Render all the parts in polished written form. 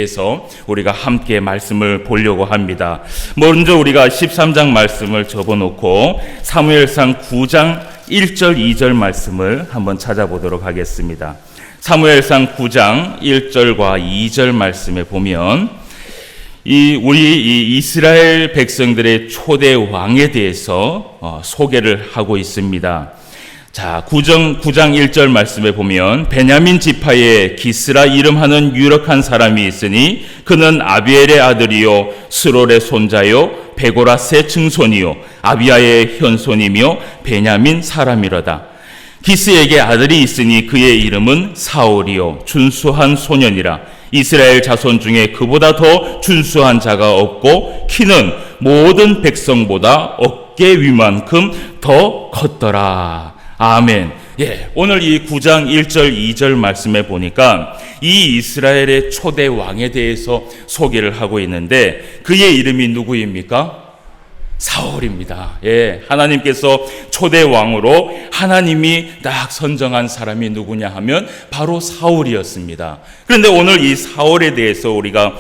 그래서 우리가 함께 말씀을 보려고 합니다. 먼저 우리가 13장 말씀을 접어놓고 사무엘상 9장 1절 2절 말씀을 한번 찾아보도록 하겠습니다. 사무엘상 9장 1절과 2절 말씀에 보면 우리 이스라엘 백성들의 초대 왕에 대해서 소개를 하고 있습니다. 자, 9장 1절 말씀에 보면 베냐민 지파에 기스라 이름하는 유력한 사람이 있으니 그는 아비엘의 아들이요 스롤의 손자요 베고라스의 증손이요 아비야의 현손이며 베냐민 사람이로다. 기스에게 아들이 있으니 그의 이름은 사울이요 준수한 소년이라. 이스라엘 자손 중에 그보다 더 준수한 자가 없고 키는 모든 백성보다 어깨 위만큼 더 컸더라. 아멘. 예, 오늘 이 9장 1절 2절 말씀에 보니까 이 이스라엘의 초대 왕에 대해서 소개를 하고 있는데 그의 이름이 누구입니까? 사울입니다. 예, 하나님께서 초대 왕으로 하나님이 딱 선정한 사람이 누구냐 하면 바로 사울이었습니다. 그런데 오늘 이 사울에 대해서 우리가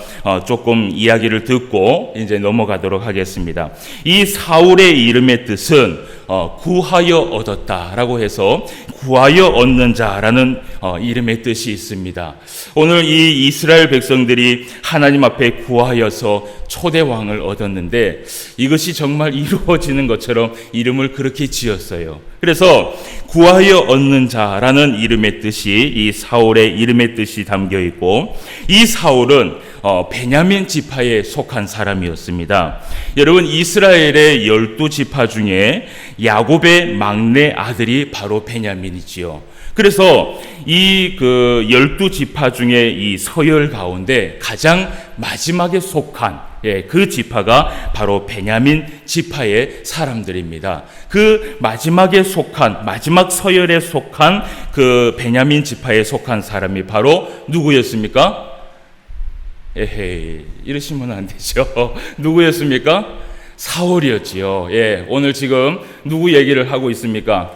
조금 이야기를 듣고 이제 넘어가도록 하겠습니다. 이 사울의 이름의 뜻은 구하여 얻었다라고 해서 구하여 얻는 자라는 이름의 뜻이 있습니다. 오늘 이 이스라엘 백성들이 하나님 앞에 구하여서 초대 왕을 얻었는데 이것이 정말 이루어지는 것처럼 이름을 그렇게 지었어요. 그래서 구하여 얻는 자라는 이름의 뜻이 이 사울의 이름의 뜻이 담겨 있고 이 사울은 베냐민 지파에 속한 사람이었습니다. 여러분 이스라엘의 12지파 중에 야곱의 막내 아들이 바로 베냐민이지요. 그래서 이 12지파 중에 이 서열 가운데 가장 마지막에 속한 그 지파가 바로 베냐민 지파의 사람들입니다. 그 마지막에 속한 마지막 서열에 속한 그 베냐민 지파에 속한 사람이 바로 누구였습니까? 에헤이, 이러시면 안 되죠. 누구였습니까? 사울이었지요. 예, 오늘 지금 누구 얘기를 하고 있습니까?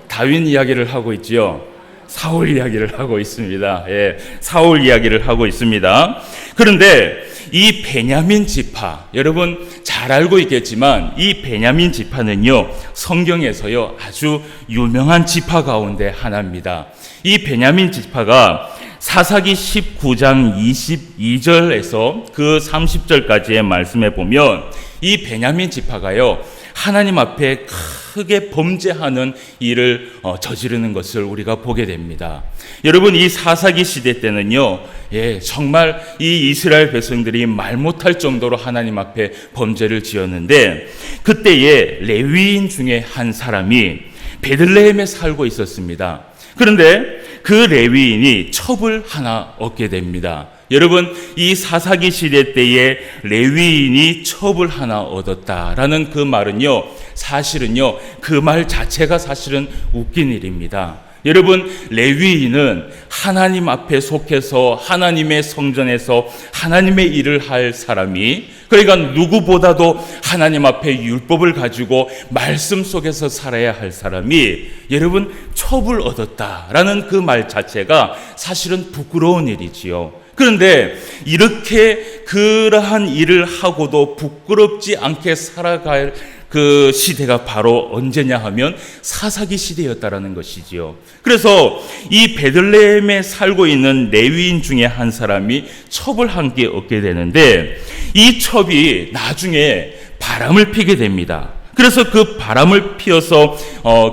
다윗 이야기를 하고 있지요. 사울 이야기를 하고 있습니다. 예, 사울 이야기를 하고 있습니다. 그런데 이 베냐민 지파, 여러분 잘 알고 있겠지만 이 베냐민 지파는요, 성경에서요 아주 유명한 지파 가운데 하나입니다. 이 베냐민 지파가 사사기 19장 22절에서 그 30절까지의 말씀에 보면 이 베냐민 지파가요 하나님 앞에 크게 범죄하는 일을 저지르는 것을 우리가 보게 됩니다. 여러분 이 사사기 시대 때는요, 예, 정말 이 이스라엘 백성들이 말 못할 정도로 하나님 앞에 범죄를 지었는데 그때에 레위인 중에 한 사람이 베들레헴에 살고 있었습니다. 그런데 그 레위인이 첩을 하나 얻게 됩니다. 여러분 이 사사기 시대 때에 레위인이 첩을 하나 얻었다라는 그 말은요 사실은요 그 말 자체가 사실은 웃긴 일입니다. 여러분 레위인은 하나님 앞에 속해서 하나님의 성전에서 하나님의 일을 할 사람이, 그러니까 누구보다도 하나님 앞에 율법을 가지고 말씀 속에서 살아야 할 사람이 여러분 첩을 얻었다라는 그 말 자체가 사실은 부끄러운 일이지요. 그런데 이렇게 그러한 일을 하고도 부끄럽지 않게 살아갈 그 시대가 바로 언제냐 하면 사사기 시대였다라는 것이지요. 그래서 이 베들레헴에 살고 있는 레위인 중에 한 사람이 첩을 한 개 얻게 되는데 이 첩이 나중에 바람을 피게 됩니다. 그래서 그 바람을 피워서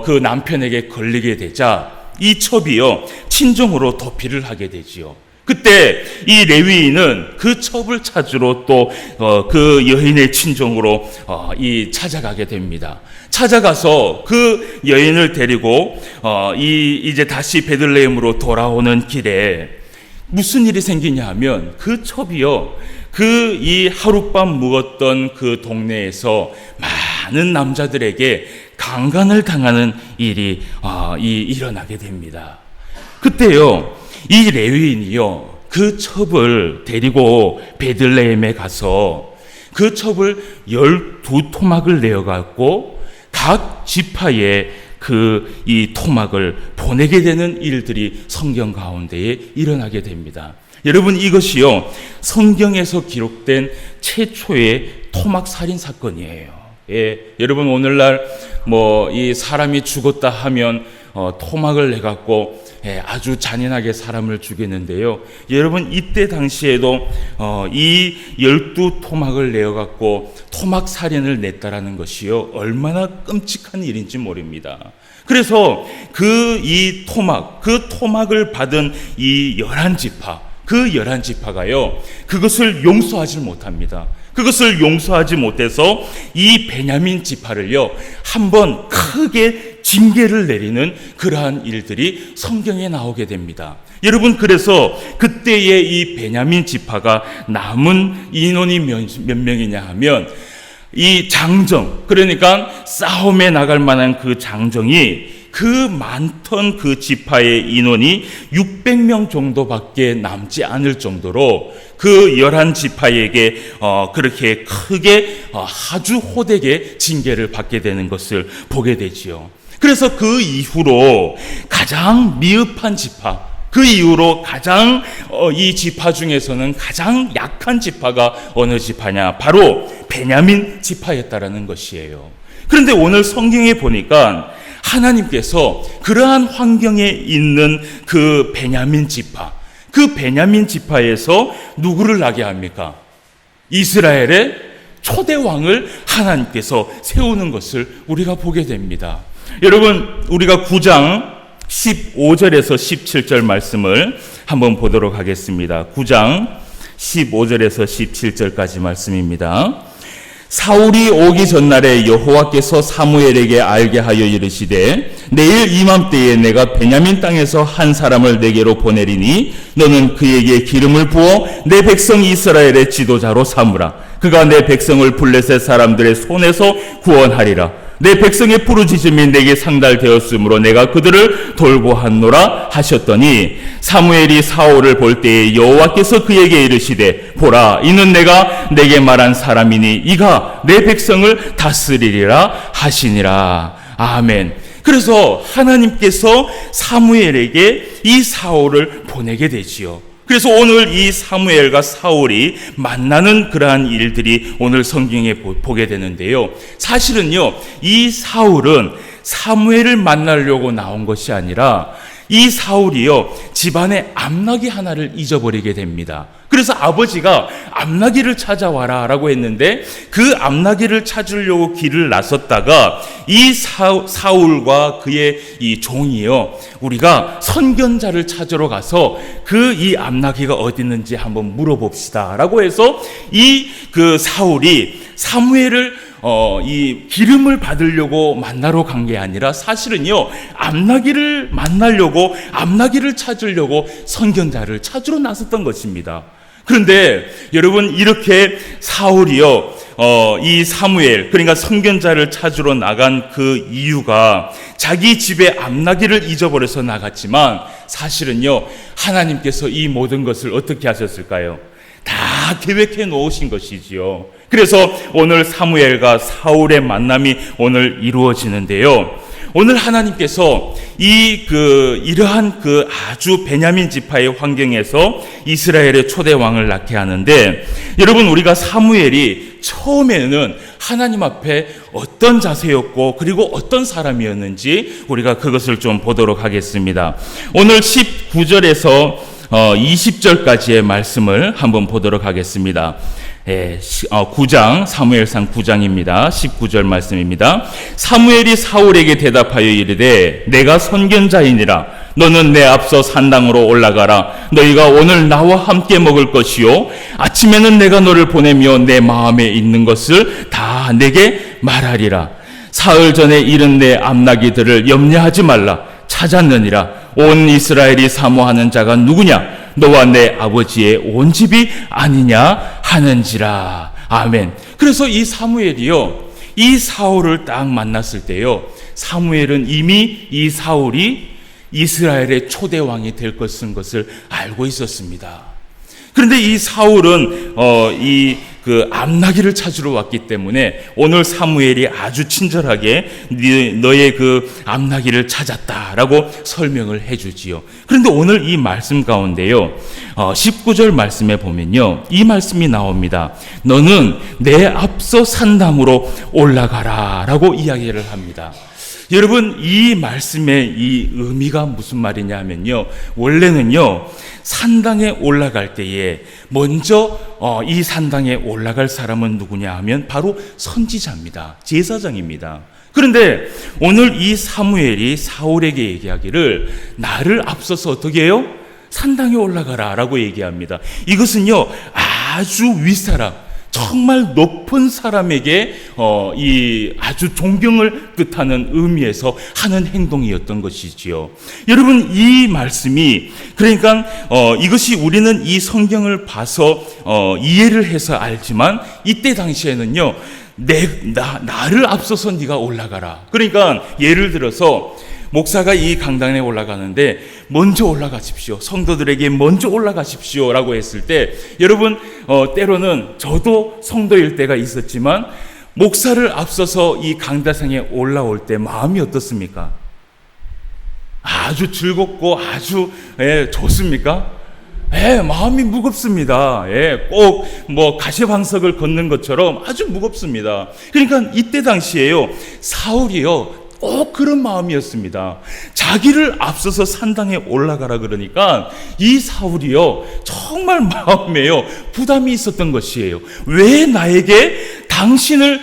그 남편에게 걸리게 되자 이 첩이요 친정으로 도피를 하게 되지요. 그때 이 레위인은 그 첩을 찾으러 또 그 여인의 친정으로 찾아가게 됩니다. 찾아가서 그 여인을 데리고 이제 다시 베들레헴으로 돌아오는 길에 무슨 일이 생기냐 하면 그 첩이요 그 이 하룻밤 묵었던 그 동네에서 많은 남자들에게 강간을 당하는 일이 일어나게 됩니다. 그때요 이 레위인이요 그 첩을 데리고 베들레헴에 가서 그 첩을 12토막을 내어갖고 각 지파에 이 토막을 보내게 되는 일들이 성경 가운데에 일어나게 됩니다. 여러분, 이것이요, 성경에서 기록된 최초의 토막 살인 사건이에요. 예, 여러분, 오늘날 이 사람이 죽었다 하면 토막을 내갖고 아주 잔인하게 사람을 죽이는데요. 여러분, 이때 당시에도 이 12토막을 내어갖고 토막 살인을 냈다라는 것이요, 얼마나 끔찍한 일인지 모릅니다. 그래서 그 토막을 받은 이 11지파, 그 11지파가요, 그것을 용서하지 못합니다. 그것을 용서하지 못해서 이 베냐민 지파를요, 한번 크게 징계를 내리는 그러한 일들이 성경에 나오게 됩니다. 여러분, 그래서 그때의 이 베냐민 지파가 남은 인원이 몇 명이냐 하면, 이 장정, 그러니까 싸움에 나갈 만한 그 장정이, 그 많던 그 지파의 인원이 600명 정도밖에 남지 않을 정도로 그 11지파에게 그렇게 크게 아주 호되게 징계를 받게 되는 것을 보게 되지요. 그래서 그 이후로 가장 미흡한 지파, 그 이후로 가장 이 지파 중에서는 가장 약한 지파가 어느 지파냐? 바로 베냐민 지파였다라는 것이에요. 그런데 오늘 성경에 보니까 하나님께서 그러한 환경에 있는 그 베냐민 지파, 그 베냐민 지파에서 누구를 나게 합니까? 이스라엘의 초대 왕을 하나님께서 세우는 것을 우리가 보게 됩니다. 여러분, 우리가 9장 15절에서 17절 말씀을 한번 보도록 하겠습니다. 9장 15절에서 17절까지 말씀입니다. 사울이 오기 전날에 여호와께서 사무엘에게 알게 하여 이르시되, 내일 이맘때에 내가 베냐민 땅에서 한 사람을 내게로 보내리니 너는 그에게 기름을 부어 내 백성 이스라엘의 지도자로 삼으라. 그가 내 백성을 블레셋 사람들의 손에서 구원하리라. 내 백성의 부르짖음이 내게 상달되었으므로 내가 그들을 돌보았노라 하셨더니, 사무엘이 사울을 볼 때에 여호와께서 그에게 이르시되, 보라, 이는 내가 내게 말한 사람이니 이가 내 백성을 다스리리라 하시니라. 아멘. 그래서 하나님께서 사무엘에게 이 사울을 보내게 되지요. 그래서 오늘 이 사무엘과 사울이 만나는 그러한 일들이 오늘 성경에 보게 되는데요. 사실은요, 이 사울은 사무엘을 만나려고 나온 것이 아니라 이 사울이요, 집안에 암나귀 하나를 잊어버리게 됩니다. 그래서 아버지가 암나귀를 찾아와라 라고 했는데, 그 암나귀를 찾으려고 길을 나섰다가 이 사울과 그의 이 종이요, 우리가 선견자를 찾으러 가서 그 이 암나귀가 어디 있는지 한번 물어봅시다 라고 해서 그 사울이 사무엘을 이 기름을 받으려고 만나러 간 게 아니라 사실은요, 암나귀를 만나려고, 암나귀를 찾으려고 선견자를 찾으러 나섰던 것입니다. 그런데 여러분, 이렇게 사울이요, 이 사무엘, 그러니까 선견자를 찾으러 나간 그 이유가 자기 집에 암나귀를 잊어버려서 나갔지만, 사실은요, 하나님께서 이 모든 것을 어떻게 하셨을까요? 다 계획해 놓으신 것이지요. 그래서 오늘 사무엘과 사울의 만남이 오늘 이루어지는데요. 오늘 하나님께서 이러한 그 아주 베냐민 지파의 환경에서 이스라엘의 초대 왕을 낳게 하는데, 여러분, 우리가 사무엘이 처음에는 하나님 앞에 어떤 자세였고 그리고 어떤 사람이었는지 우리가 그것을 좀 보도록 하겠습니다. 오늘 19절에서 20절까지의 말씀을 한번 보도록 하겠습니다. 9장, 사무엘상 9장입니다. 19절 말씀입니다. 사무엘이 사울에게 대답하여 이르되, 내가 선견자이니라. 너는 내 앞서 산당으로 올라가라. 너희가 오늘 나와 함께 먹을 것이요, 아침에는 내가 너를 보내며 내 마음에 있는 것을 다 내게 말하리라. 사흘 전에 잃은 내 암나귀들을 염려하지 말라. 찾았느니라. 온 이스라엘이 사모하는 자가 누구냐? 너와 내 아버지의 온 집이 아니냐 하는지라. 아멘. 그래서 이 사무엘이요, 이 사울을 딱 만났을 때요, 사무엘은 이미 이 사울이 이스라엘의 초대 왕이 될 것을 알고 있었습니다. 그런데 이 사울은 이 그 암나귀를 찾으러 왔기 때문에 오늘 사무엘이 아주 친절하게 너의 그 암나귀를 찾았다라고 설명을 해주지요. 그런데 오늘 이 말씀 가운데요, 19절 말씀에 보면요, 이 말씀이 나옵니다. 너는 내 앞서 산당으로 올라가라 라고 이야기를 합니다. 여러분, 이 말씀의 이 의미가 무슨 말이냐 하면요, 원래는요, 산당에 올라갈 때에 먼저 이 산당에 올라갈 사람은 누구냐 하면 바로 선지자입니다. 제사장입니다. 그런데 오늘 이 사무엘이 사울에게 얘기하기를 나를 앞서서 어떻게 해요? 산당에 올라가라 라고 얘기합니다. 이것은요, 아주 윗사람, 정말 높은 사람에게 이 아주 존경을 뜻하는 의미에서 하는 행동이었던 것이지요. 여러분, 이 말씀이 그러니까 이것이 우리는 이 성경을 봐서 이해를 해서 알지만 이때 당시에는요, 나를 앞서서 네가 올라가라. 그러니까 예를 들어서 목사가 이 강단에 올라가는데 먼저 올라가십시오. 성도들에게 먼저 올라가십시오 라고 했을 때, 여러분, 때로는 저도 성도일 때가 있었지만 목사를 앞서서 이 강다상에 올라올 때 마음이 어떻습니까? 아주 즐겁고 아주 좋습니까? 마음이 무겁습니다. 꼭 뭐 가시방석을 걷는 것처럼 아주 무겁습니다. 그러니까 이때 당시에요, 사울이요, 꼭 그런 마음이었습니다. 자기를 앞서서 산당에 올라가라 그러니까 이 사울이요, 정말 마음에요 부담이 있었던 것이에요. 왜 나에게 당신을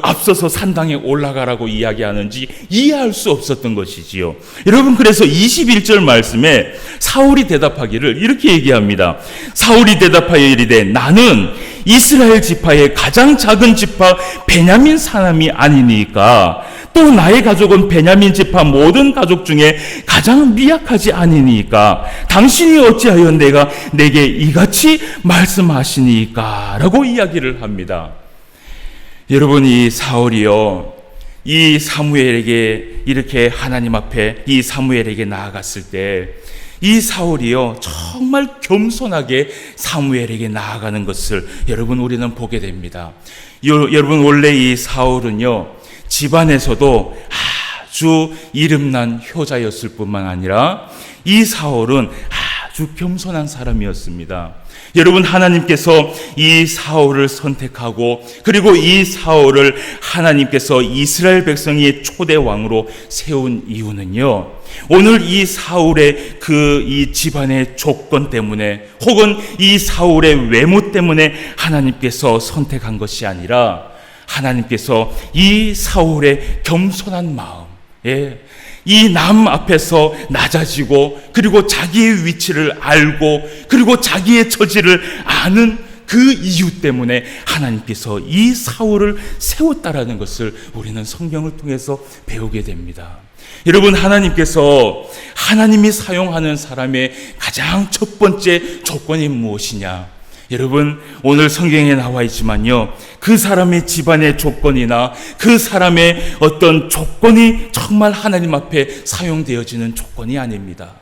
앞서서 산당에 올라가라고 이야기하는지 이해할 수 없었던 것이지요. 여러분, 그래서 21절 말씀에 사울이 대답하기를 이렇게 얘기합니다. 사울이 대답하여 이르되 나는 이스라엘 지파의 가장 작은 지파 베냐민 사람이 아니니까 또 나의 가족은 베냐민 지파 모든 가족 중에 가장 미약하지 아니니까 당신이 어찌하여 내게 이같이 말씀하시니까 라고 이야기를 합니다. 여러분, 이 사울이요, 이 사무엘에게 이렇게 하나님 앞에 이 사무엘에게 나아갔을 때 이 사울이요, 정말 겸손하게 사무엘에게 나아가는 것을 여러분, 우리는 보게 됩니다. 여러분, 원래 이 사울은요, 집안에서도 아주 이름난 효자였을 뿐만 아니라 이 사울은 아주 겸손한 사람이었습니다. 여러분, 하나님께서 이 사울을 선택하고 그리고 이 사울을 하나님께서 이스라엘 백성의 초대 왕으로 세운 이유는요, 오늘 이 사울의 이 집안의 조건 때문에 혹은 이 사울의 외모 때문에 하나님께서 선택한 것이 아니라 하나님께서 이 사울의 겸손한 마음, 이 남 앞에서 낮아지고 그리고 자기의 위치를 알고 그리고 자기의 처지를 아는 그 이유 때문에 하나님께서 이 사울을 세웠다라는 것을 우리는 성경을 통해서 배우게 됩니다. 여러분, 하나님이 사용하는 사람의 가장 첫 번째 조건이 무엇이냐? 여러분, 오늘 성경에 나와 있지만요, 그 사람의 집안의 조건이나 그 사람의 어떤 조건이 정말 하나님 앞에 사용되어지는 조건이 아닙니다.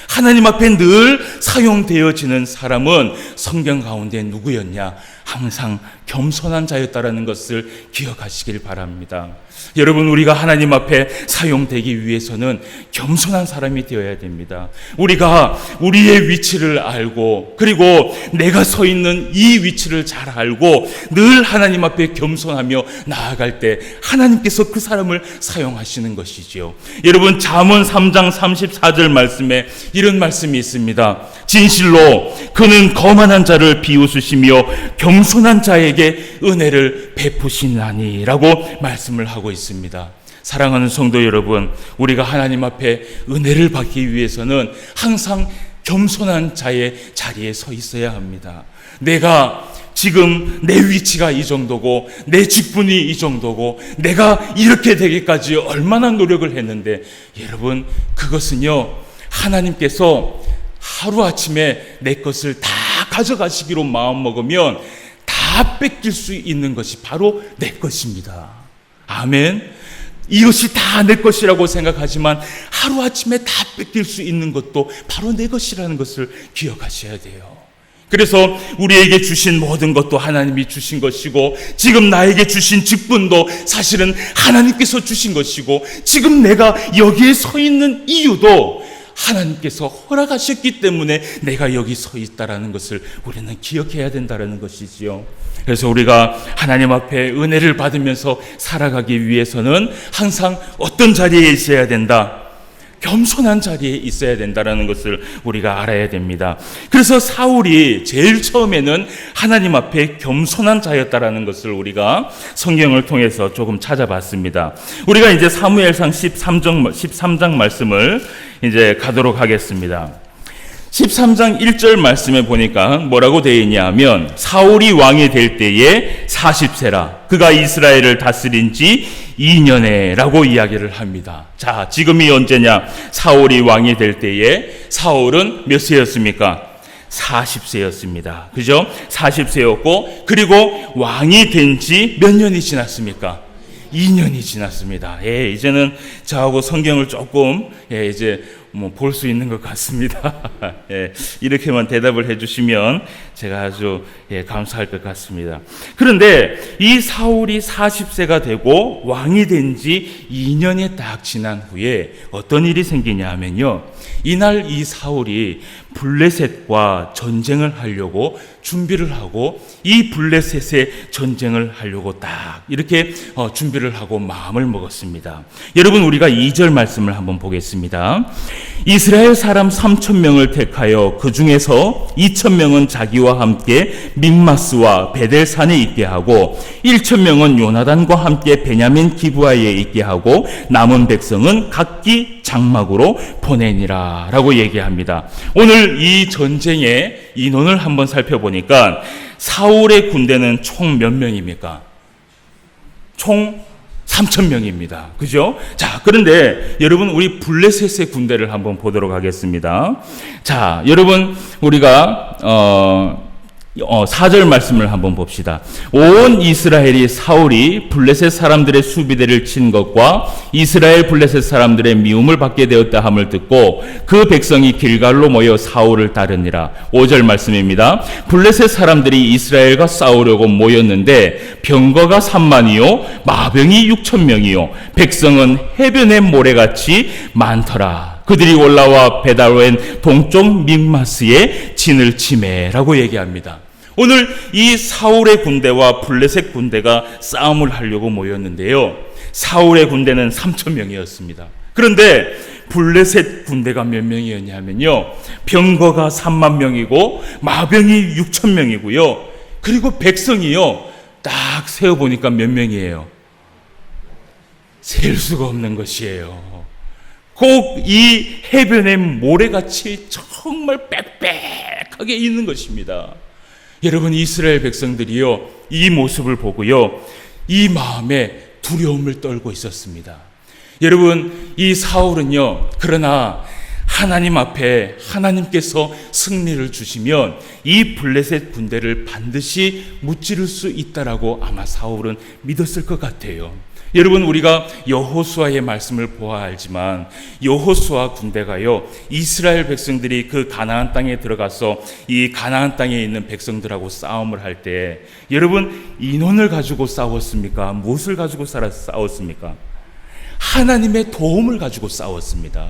하나님 앞에 늘 사용되어지는 사람은 성경 가운데 누구였냐? 항상 겸손한 자였다라는 것을 기억하시길 바랍니다. 여러분, 우리가 하나님 앞에 사용되기 위해서는 겸손한 사람이 되어야 됩니다. 우리가 우리의 위치를 알고 그리고 내가 서 있는 이 위치를 잘 알고 늘 하나님 앞에 겸손하며 나아갈 때 하나님께서 그 사람을 사용하시는 것이지요. 여러분, 잠언 3장 34절 말씀에 이런 말씀이 있습니다. 진실로 그는 거만한 자를 비웃으시며 겸손한 자에게 은혜를 베푸시나니 라고 말씀을 하고 있습니다. 사랑하는 성도 여러분, 우리가 하나님 앞에 은혜를 받기 위해서는 항상 겸손한 자의 자리에 서 있어야 합니다. 내가 지금 내 위치가 이 정도고 내 직분이 이 정도고 내가 이렇게 되기까지 얼마나 노력을 했는데, 여러분, 그것은요, 하나님께서 하루아침에 내 것을 다 가져가시기로 마음먹으면 다 뺏길 수 있는 것이 바로 내 것입니다. 아멘. 이것이 다 내 것이라고 생각하지만 하루아침에 다 뺏길 수 있는 것도 바로 내 것이라는 것을 기억하셔야 돼요. 그래서 우리에게 주신 모든 것도 하나님이 주신 것이고, 지금 나에게 주신 직분도 사실은 하나님께서 주신 것이고, 지금 내가 여기에 서 있는 이유도 하나님께서 허락하셨기 때문에 내가 여기 서 있다라는 것을 우리는 기억해야 된다는 것이지요. 그래서 우리가 하나님 앞에 은혜를 받으면서 살아가기 위해서는 항상 어떤 자리에 있어야 된다? 겸손한 자리에 있어야 된다는 것을 우리가 알아야 됩니다. 그래서 사울이 제일 처음에는 하나님 앞에 겸손한 자였다라는 것을 우리가 성경을 통해서 조금 찾아봤습니다. 우리가 이제 사무엘상 13장 말씀을 이제 가도록 하겠습니다. 13장 1절 말씀에 보니까 뭐라고 되어 있냐 하면, 사울이 왕이 될 때에 40세라 그가 이스라엘을 다스린 지 2년에 라고 이야기를 합니다. 자, 지금이 언제냐? 사울이 왕이 될 때에 사울은 몇 세였습니까? 40세였습니다. 그죠? 40세였고, 그리고 왕이 된 지 몇 년이 지났습니까? 2년이 지났습니다. 예, 이제는 저하고 성경을 조금 이제 볼 수 있는 것 같습니다. 예, 이렇게만 대답을 해주시면 제가 아주 감사할 것 같습니다. 그런데 이 사울이 40세가 되고 왕이 된 지 2년이 딱 지난 후에 어떤 일이 생기냐 하면요, 이날 이 사울이 블레셋과 전쟁을 하려고 준비를 하고, 이 블레셋의 전쟁을 하려고 딱 이렇게 준비를 하고 마음을 먹었습니다. 여러분, 우리가 2절 말씀을 한번 보겠습니다. 이스라엘 사람 3,000명을 택하여 그 중에서 2,000명은 자기와 함께 믹마스와 베델산에 있게 하고, 1,000명은 요나단과 함께 베냐민 기브아에 있게 하고, 남은 백성은 각기 장막으로 보내니라 라고 얘기합니다. 오늘 이 전쟁의 인원을 한번 살펴보니까 사울의 군대는 총 몇 명입니까? 총 3,000명입니다. 그죠? 자, 그런데 여러분, 우리 블레셋의 군대를 한번 보도록 하겠습니다. 자, 여러분, 우리가 4절 말씀을 한번 봅시다. 온 이스라엘이 사울이 블레셋 사람들의 수비대를 친 것과 이스라엘 블레셋 사람들의 미움을 받게 되었다 함을 듣고 그 백성이 길갈로 모여 사울을 따르니라. 5절 말씀입니다. 블레셋 사람들이 이스라엘과 싸우려고 모였는데 병거가 3만이요 마병이 6,000명이요 백성은 해변의 모래같이 많더라. 그들이 올라와 베다로엔 동쪽 믹마스에 진을 치매라고 얘기합니다. 오늘 이 사울의 군대와 블레셋 군대가 싸움을 하려고 모였는데요, 사울의 군대는 3,000명이었습니다. 그런데 블레셋 군대가 몇 명이었냐면요, 병거가 3만 명이고 마병이 6,000명이고요, 그리고 백성이요 딱 세어보니까 몇 명이에요? 셀 수가 없는 것이에요. 꼭 이 해변의 모래같이 정말 빽빽하게 있는 것입니다. 여러분, 이스라엘 백성들이요 이 모습을 보고요 이 마음에 두려움을 떨고 있었습니다. 여러분, 이 사울은요, 그러나 하나님 앞에 하나님께서 승리를 주시면 이 블레셋 군대를 반드시 무찌를 수 있다라고 아마 사울은 믿었을 것 같아요. 여러분, 우리가 여호수아의 말씀을 보아 알지만 여호수아 군대가요 이스라엘 백성들이 그 가나안 땅에 들어가서 이 가나안 땅에 있는 백성들하고 싸움을 할 때 여러분, 인원을 가지고 싸웠습니까? 무엇을 가지고 싸웠습니까? 하나님의 도움을 가지고 싸웠습니다.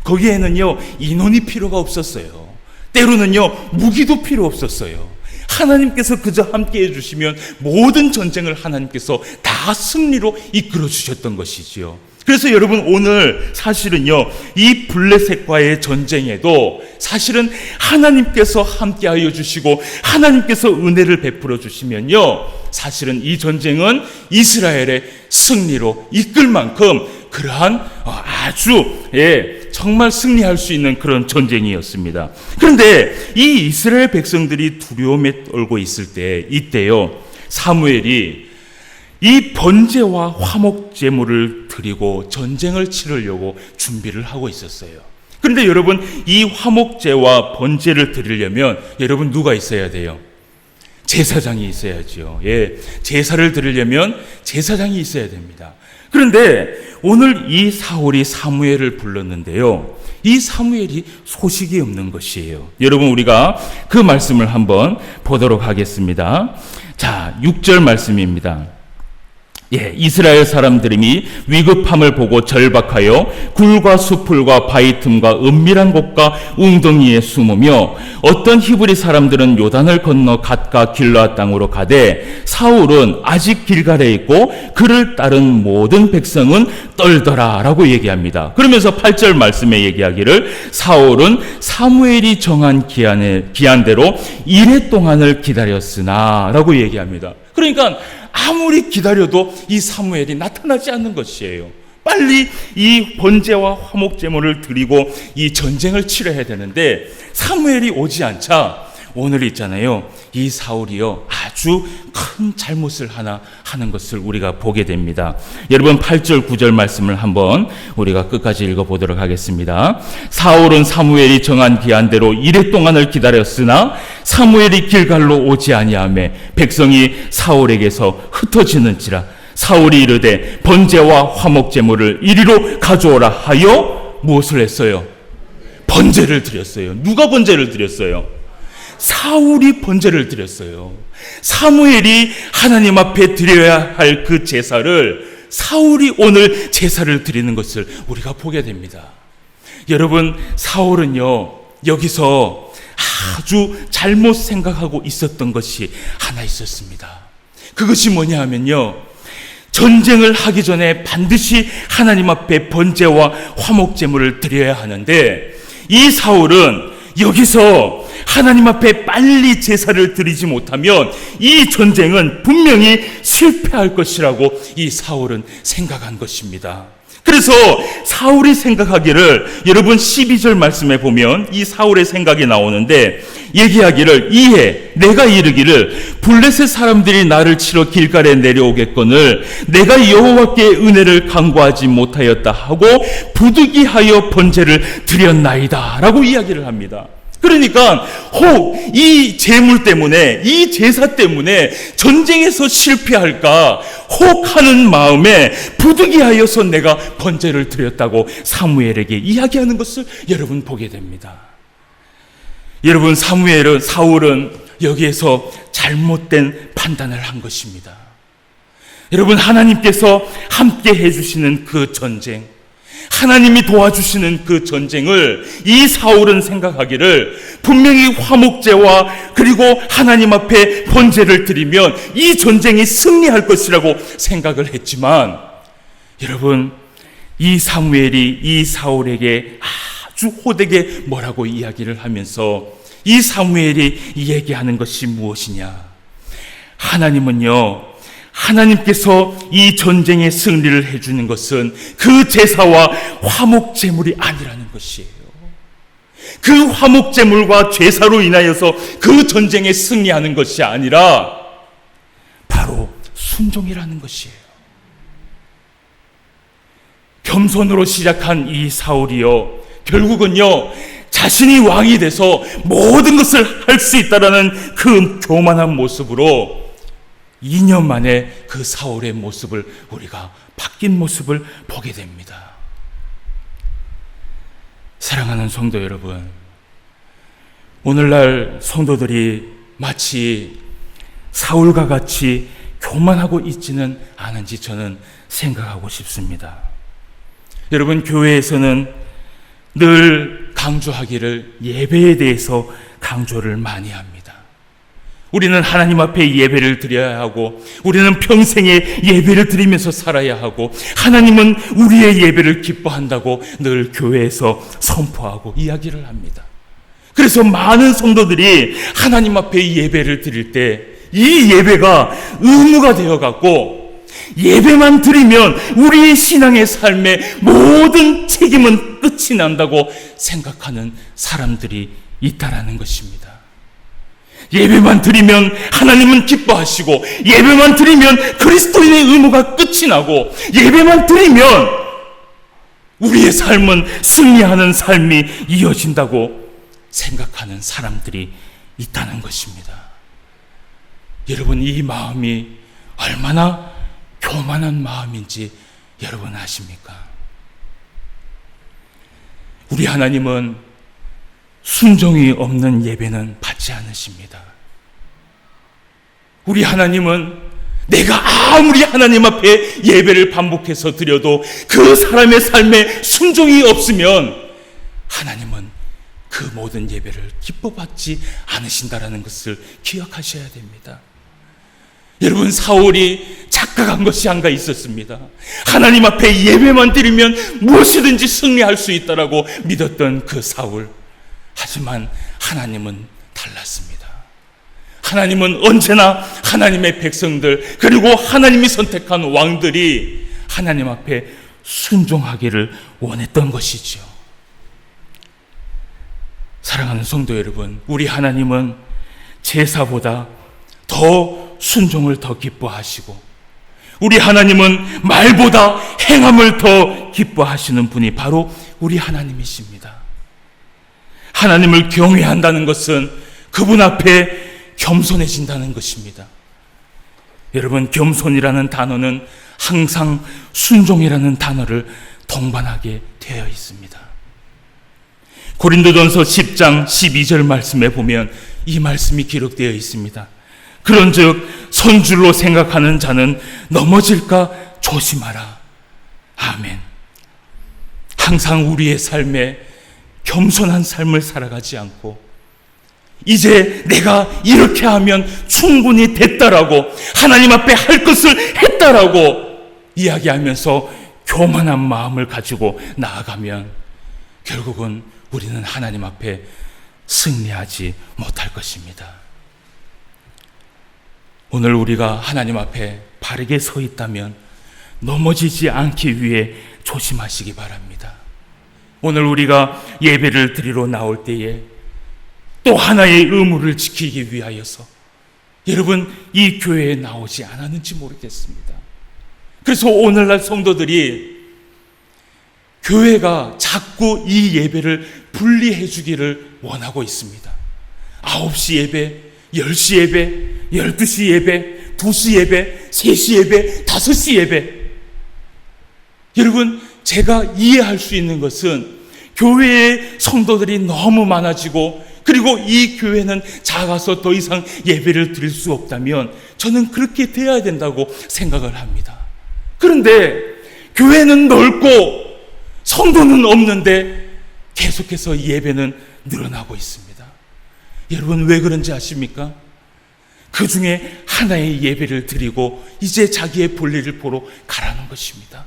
거기에는요 인원이 필요가 없었어요. 때로는요 무기도 필요 없었어요. 하나님께서 그저 함께 해주시면 모든 전쟁을 하나님께서 다 승리로 이끌어 주셨던 것이지요. 그래서 여러분, 오늘 사실은요 이 블레셋과의 전쟁에도 사실은 하나님께서 함께하여 주시고 하나님께서 은혜를 베풀어 주시면요 사실은 이 전쟁은 이스라엘의 승리로 이끌 만큼 그러한 아주 정말 승리할 수 있는 그런 전쟁이었습니다. 그런데 이 이스라엘 백성들이 두려움에 떨고 있을 때 이때요 사무엘이 이 번제와 화목 제물을 드리고 전쟁을 치르려고 준비를 하고 있었어요. 그런데 여러분, 이 화목제와 번제를 드리려면 여러분 누가 있어야 돼요? 제사장이 있어야죠. 제사를 드리려면 제사장이 있어야 됩니다. 그런데 오늘 이 사울이 사무엘을 불렀는데요. 이 사무엘이 소식이 없는 것이에요. 여러분, 우리가 그 말씀을 한번 보도록 하겠습니다. 자, 6절 말씀입니다. 이스라엘 사람들이 위급함을 보고 절박하여 굴과 수풀과 바위 틈과 은밀한 곳과 웅덩이에 숨으며 어떤 히브리 사람들은 요단을 건너 갓과 길르앗 땅으로 가되 사울은 아직 길갈에 있고 그를 따른 모든 백성은 떨더라라고 얘기합니다. 그러면서 8절 말씀에 얘기하기를 사울은 사무엘이 정한 기한대로 이레 동안을 기다렸으나라고 얘기합니다. 그러니까 아무리 기다려도 이 사무엘이 나타나지 않는 것이에요. 빨리 이 번제와 화목 제물을 드리고 이 전쟁을 치러야 되는데 사무엘이 오지 않자 오늘 있잖아요. 이 사울이요 아주 큰 잘못을 하나 하는 것을 우리가 보게 됩니다. 여러분 8절 9절 말씀을 한번 우리가 끝까지 읽어보도록 하겠습니다. 사울은 사무엘이 정한 기한대로 이레 동안을 기다렸으나 사무엘이 길갈로 오지 아니하매 백성이 사울에게서 흩어지는지라 사울이 이르되 번제와 화목 제물을 이리로 가져오라 하여 무엇을 했어요? 번제를 드렸어요. 누가 번제를 드렸어요? 사울이 번제를 드렸어요. 사무엘이 하나님 앞에 드려야 할 그 제사를 사울이 오늘 제사를 드리는 것을 우리가 보게 됩니다. 여러분, 사울은요 여기서 아주 잘못 생각하고 있었던 것이 하나 있었습니다. 그것이 뭐냐 하면요, 전쟁을 하기 전에 반드시 하나님 앞에 번제와 화목 제물을 드려야 하는데 이 사울은 여기서 하나님 앞에 빨리 제사를 드리지 못하면 이 전쟁은 분명히 실패할 것이라고 이 사울은 생각한 것입니다. 그래서 사울이 생각하기를, 여러분 12절 말씀에 보면 이 사울의 생각이 나오는데 얘기하기를, 이에 내가 이르기를 블레셋 사람들이 나를 치러 길갈에 내려오겠거늘 내가 여호와께 은혜를 간구하지 못하였다 하고 부득이하여 번제를 드렸나이다 라고 이야기를 합니다. 그러니까 혹 이 제물 때문에, 이 제사 때문에 전쟁에서 실패할까 혹 하는 마음에 부득이하여서 내가 번제를 드렸다고 사무엘에게 이야기하는 것을 여러분 보게 됩니다. 여러분, 사울은 여기에서 잘못된 판단을 한 것입니다. 여러분, 하나님께서 함께 해주시는 그 전쟁, 하나님이 도와주시는 그 전쟁을 이 사울은 생각하기를 분명히 화목제와 그리고 하나님 앞에 번제를 드리면 이 전쟁이 승리할 것이라고 생각을 했지만, 여러분, 이 사무엘이 이 사울에게 아주 호되게 뭐라고 이야기를 하면서 이 사무엘이 얘기하는 것이 무엇이냐, 하나님은요, 하나님께서 이 전쟁의 승리를 해주는 것은 그 제사와 화목 제물이 아니라는 것이에요. 그 화목 제물과 제사로 인하여서 그 전쟁에 승리하는 것이 아니라 바로 순종이라는 것이에요. 겸손으로 시작한 이 사울이요, 결국은요 자신이 왕이 돼서 모든 것을 할 수 있다라는 그 교만한 모습으로 2년 만에 그 사울의 모습을, 우리가 바뀐 모습을 보게 됩니다. 사랑하는 성도 여러분, 오늘날 성도들이 마치 사울과 같이 교만하고 있지는 않은지 저는 생각하고 싶습니다. 여러분, 교회에서는 늘 강조하기를 예배에 대해서 강조를 많이 합니다. 우리는 하나님 앞에 예배를 드려야 하고, 우리는 평생에 예배를 드리면서 살아야 하고, 하나님은 우리의 예배를 기뻐한다고 늘 교회에서 선포하고 이야기를 합니다. 그래서 많은 성도들이 하나님 앞에 예배를 드릴 때 이 예배가 의무가 되어갖고 예배만 드리면 우리의 신앙의 삶의 모든 책임은 끝이 난다고 생각하는 사람들이 있다라는 것입니다. 예배만 드리면 하나님은 기뻐하시고, 예배만 드리면 그리스도인의 의무가 끝이 나고, 예배만 드리면 우리의 삶은 승리하는 삶이 이어진다고 생각하는 사람들이 있다는 것입니다. 여러분, 이 마음이 얼마나 교만한 마음인지 여러분 아십니까? 우리 하나님은 순종이 없는 예배는 받지 않으십니다. 우리 하나님은 내가 아무리 하나님 앞에 예배를 반복해서 드려도 그 사람의 삶에 순종이 없으면 하나님은 그 모든 예배를 기뻐받지 않으신다라는 것을 기억하셔야 됩니다. 여러분, 사울이 착각한 것이 한 가지 있었습니다. 하나님 앞에 예배만 드리면 무엇이든지 승리할 수 있다라고 믿었던 그 사울. 하지만 하나님은 달랐습니다. 하나님은 언제나 하나님의 백성들, 그리고 하나님이 선택한 왕들이 하나님 앞에 순종하기를 원했던 것이죠. 사랑하는 성도 여러분, 우리 하나님은 제사보다 더 순종을 더 기뻐하시고, 우리 하나님은 말보다 행함을 더 기뻐하시는 분이 바로 우리 하나님이십니다. 하나님을 경외한다는 것은 그분 앞에 겸손해진다는 것입니다. 여러분, 겸손이라는 단어는 항상 순종이라는 단어를 동반하게 되어 있습니다. 고린도전서 10장 12절 말씀에 보면 이 말씀이 기록되어 있습니다. 그런즉 선줄로 생각하는 자는 넘어질까 조심하라. 아멘. 항상 우리의 삶에 겸손한 삶을 살아가지 않고, 이제 내가 이렇게 하면 충분히 됐다라고, 하나님 앞에 할 것을 했다라고 이야기하면서 교만한 마음을 가지고 나아가면 결국은 우리는 하나님 앞에 승리하지 못할 것입니다. 오늘 우리가 하나님 앞에 바르게 서 있다면 넘어지지 않기 위해 조심하시기 바랍니다. 오늘 우리가 예배를 드리러 나올 때에 또 하나의 의무를 지키기 위하여서 여러분, 이 교회에 나오지 않았는지 모르겠습니다. 그래서 오늘날 성도들이 교회가 자꾸 이 예배를 분리해 주기를 원하고 있습니다. 9시 예배, 10시 예배, 12시 예배, 2시 예배, 3시 예배, 5시 예배. 여러분, 제가 이해할 수 있는 것은 교회의 성도들이 너무 많아지고, 그리고 이 교회는 작아서 더 이상 예배를 드릴 수 없다면 저는 그렇게 돼야 된다고 생각을 합니다. 그런데 교회는 넓고 성도는 없는데 계속해서 예배는 늘어나고 있습니다. 여러분, 왜 그런지 아십니까? 그 중에 하나의 예배를 드리고 이제 자기의 볼일을 보러 가라는 것입니다.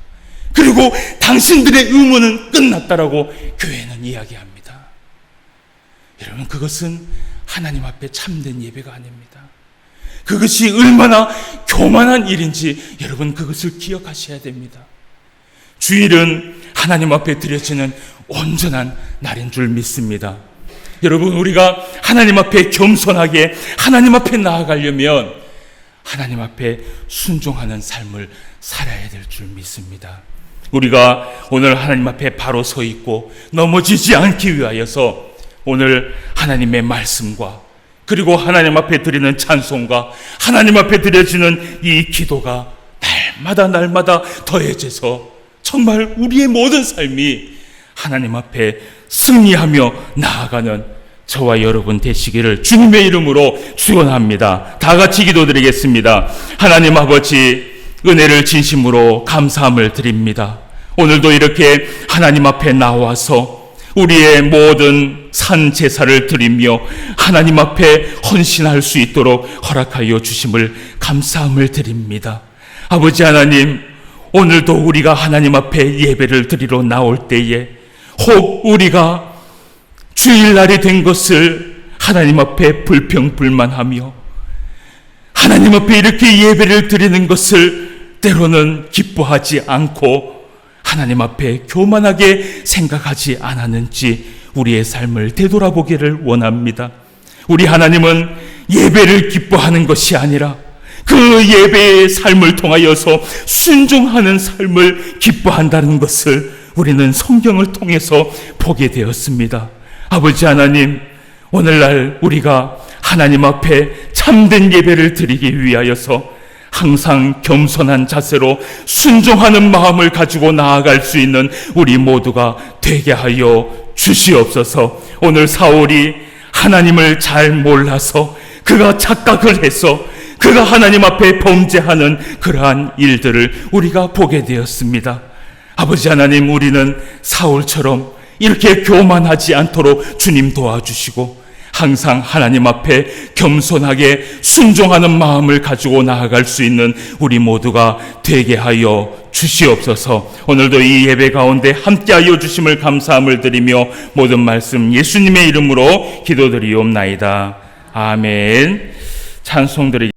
그리고 당신들의 의무는 끝났다라고 교회는 이야기합니다. 여러분, 그것은 하나님 앞에 참된 예배가 아닙니다. 그것이 얼마나 교만한 일인지 여러분, 그것을 기억하셔야 됩니다. 주일은 하나님 앞에 드려지는 온전한 날인 줄 믿습니다. 여러분, 우리가 하나님 앞에 겸손하게 하나님 앞에 나아가려면 하나님 앞에 순종하는 삶을 살아야 될 줄 믿습니다. 우리가 오늘 하나님 앞에 바로 서 있고 넘어지지 않기 위하여서 오늘 하나님의 말씀과, 그리고 하나님 앞에 드리는 찬송과 하나님 앞에 드려지는 이 기도가 날마다 더해져서 정말 우리의 모든 삶이 하나님 앞에 승리하며 나아가는 저와 여러분 되시기를 주님의 이름으로 축원합니다. 다 같이 기도드리겠습니다. 하나님 아버지, 은혜를 진심으로 감사함을 드립니다. 오늘도 이렇게 하나님 앞에 나와서 우리의 모든 산 제사를 드리며 하나님 앞에 헌신할 수 있도록 허락하여 주심을 감사함을 드립니다. 아버지 하나님, 오늘도 우리가 하나님 앞에 예배를 드리러 나올 때에 혹 우리가 주일날이 된 것을 하나님 앞에 불평불만하며 하나님 앞에 이렇게 예배를 드리는 것을 때로는 기뻐하지 않고 하나님 앞에 교만하게 생각하지 않았는지 우리의 삶을 되돌아보기를 원합니다. 우리 하나님은 예배를 기뻐하는 것이 아니라 그 예배의 삶을 통하여서 순종하는 삶을 기뻐한다는 것을 우리는 성경을 통해서 보게 되었습니다. 아버지 하나님, 오늘날 우리가 하나님 앞에 참된 예배를 드리기 위하여서 항상 겸손한 자세로 순종하는 마음을 가지고 나아갈 수 있는 우리 모두가 되게 하여 주시옵소서. 오늘 사울이 하나님을 잘 몰라서 그가 착각을 해서 그가 하나님 앞에 범죄하는 그러한 일들을 우리가 보게 되었습니다. 아버지 하나님, 우리는 사울처럼 이렇게 교만하지 않도록 주님 도와주시고 항상 하나님 앞에 겸손하게 순종하는 마음을 가지고 나아갈 수 있는 우리 모두가 되게 하여 주시옵소서. 오늘도 이 예배 가운데 함께하여 주심을 감사함을 드리며 모든 말씀 예수님의 이름으로 기도드리옵나이다. 아멘. 찬송드리